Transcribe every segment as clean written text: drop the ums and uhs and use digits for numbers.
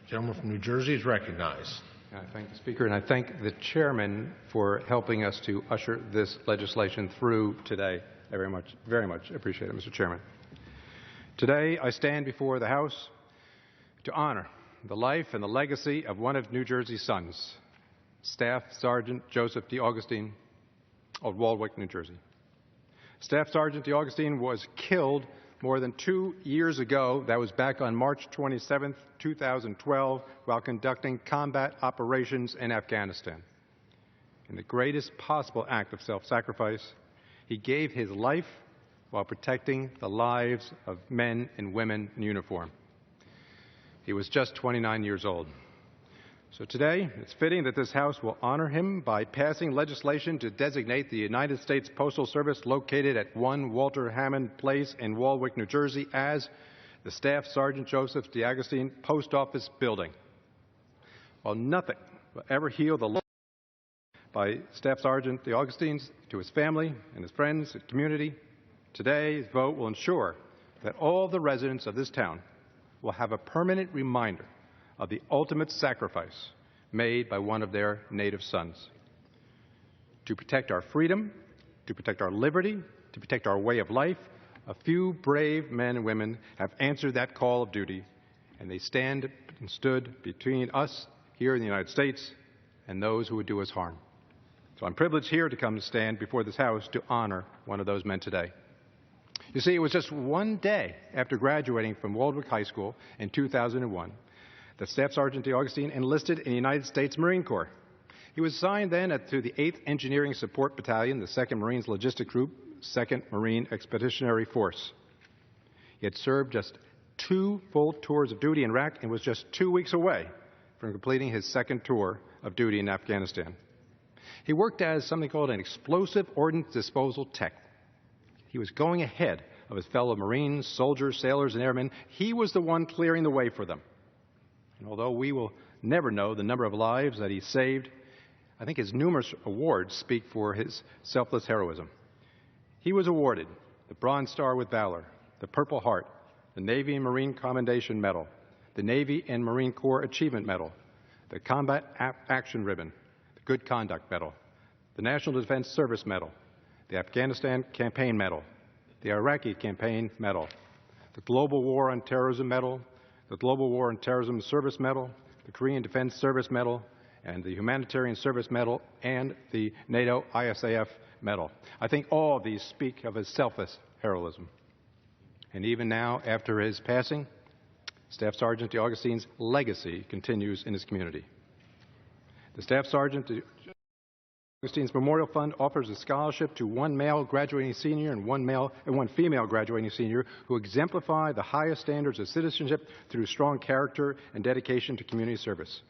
Gentleman from New Jersey is recognized. I thank the Speaker, and I thank the Chairman for helping us to usher this legislation through today. I very much appreciate it, Mr. Chairman. Today, I stand before the House to honor the life and the legacy of one of New Jersey's sons, Staff Sergeant Joseph D. Augustine of Waldwick, New Jersey. Staff Sergeant D. Augustine was killed more than 2 years ago. That was back on March 27, 2012, while conducting combat operations in Afghanistan. In the greatest possible act of self-sacrifice, he gave his life while protecting the lives of men and women in uniform. He was just 29 years old. So today, it's fitting that this House will honor him by passing legislation to designate the United States Postal Service located at 1 Walter Hammond Place in Waldwick, New Jersey as the Staff Sergeant Joseph D. Augustine Post Office Building. While nothing will ever heal the loss by Staff Sergeant D. Augustine to his family and his friends and community, today's vote will ensure that all the residents of this town will have a permanent reminder of the ultimate sacrifice made by one of their native sons. To protect our freedom, to protect our liberty, to protect our way of life, a few brave men and women have answered that call of duty, and they stand and stood between us here in the United States and those who would do us harm. So I'm privileged here to come and stand before this House to honor one of those men today. You see, it was just one day after graduating from Waldwick High School in 2001 that Staff Sergeant D. Augustine enlisted in the United States Marine Corps. He was assigned then to the 8th Engineering Support Battalion, the 2nd Marines Logistic Group, 2nd Marine Expeditionary Force. He had served just 2 full tours of duty in Iraq and was just 2 weeks away from completing his 2nd tour of duty in Afghanistan. He worked as something called an explosive ordnance disposal tech. He was going ahead of his fellow Marines, soldiers, sailors, and airmen. He was the one clearing the way for them. And although we will never know the number of lives that he saved, I think his numerous awards speak for his selfless heroism. He was awarded the Bronze Star with Valor, the Purple Heart, the Navy and Marine Commendation Medal, the Navy and Marine Corps Achievement Medal, the Combat Action Ribbon, the Good Conduct Medal, the National Defense Service Medal, the Afghanistan Campaign Medal, the Iraqi Campaign Medal, the Global War on Terrorism Medal, the Global War on Terrorism Service Medal, the Korean Defense Service Medal, and the Humanitarian Service Medal, and the NATO ISAF Medal. I think all of these speak of his selfless heroism. And even now, after his passing, Staff Sergeant D. Augustine's legacy continues in his community. The Staff Sergeant D. Augustine's Memorial Fund offers a scholarship to 1 male graduating senior and 1 female graduating senior who exemplify the highest standards of citizenship through strong character and dedication to community service.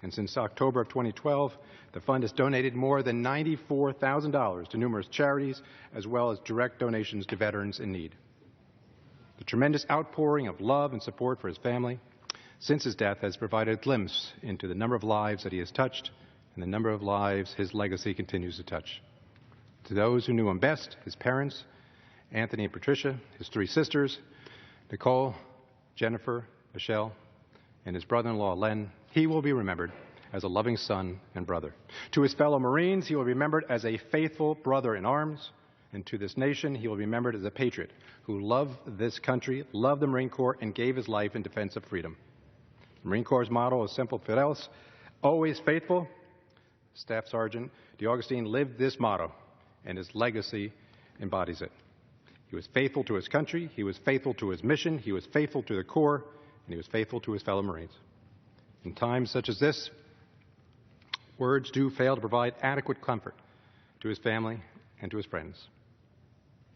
And since October of 2012, the fund has donated more than $94,000 to numerous charities, as well as direct donations to veterans in need. The tremendous outpouring of love and support for his family since his death has provided a glimpse into the number of lives that he has touched and the number of lives his legacy continues to touch. To those who knew him best, his parents, Anthony and Patricia, his 3 sisters, Nicole, Jennifer, Michelle, and his brother-in-law, Len, he will be remembered as a loving son and brother. To his fellow Marines, he will be remembered as a faithful brother in arms. And to this nation, he will be remembered as a patriot who loved this country, loved the Marine Corps, and gave his life in defense of freedom. The Marine Corps' motto is simple fidelis, always faithful. Staff Sergeant D. Augustine lived this motto, and his legacy embodies it. He was faithful to his country, he was faithful to his mission, he was faithful to the Corps, and he was faithful to his fellow Marines. In times such as this, words do fail to provide adequate comfort to his family and to his friends.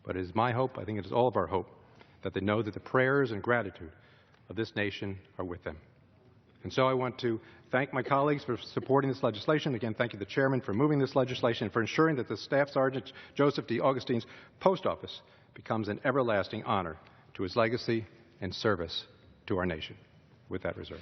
But it is my hope, I think it is all of our hope, that they know that the prayers and gratitude of this nation are with them. And so I want to thank my colleagues for supporting this legislation. Again, thank you to the Chairman for moving this legislation and for ensuring that the Staff Sergeant Joseph D. Augustine's post office becomes an everlasting honor to his legacy and service to our nation. With that reserve.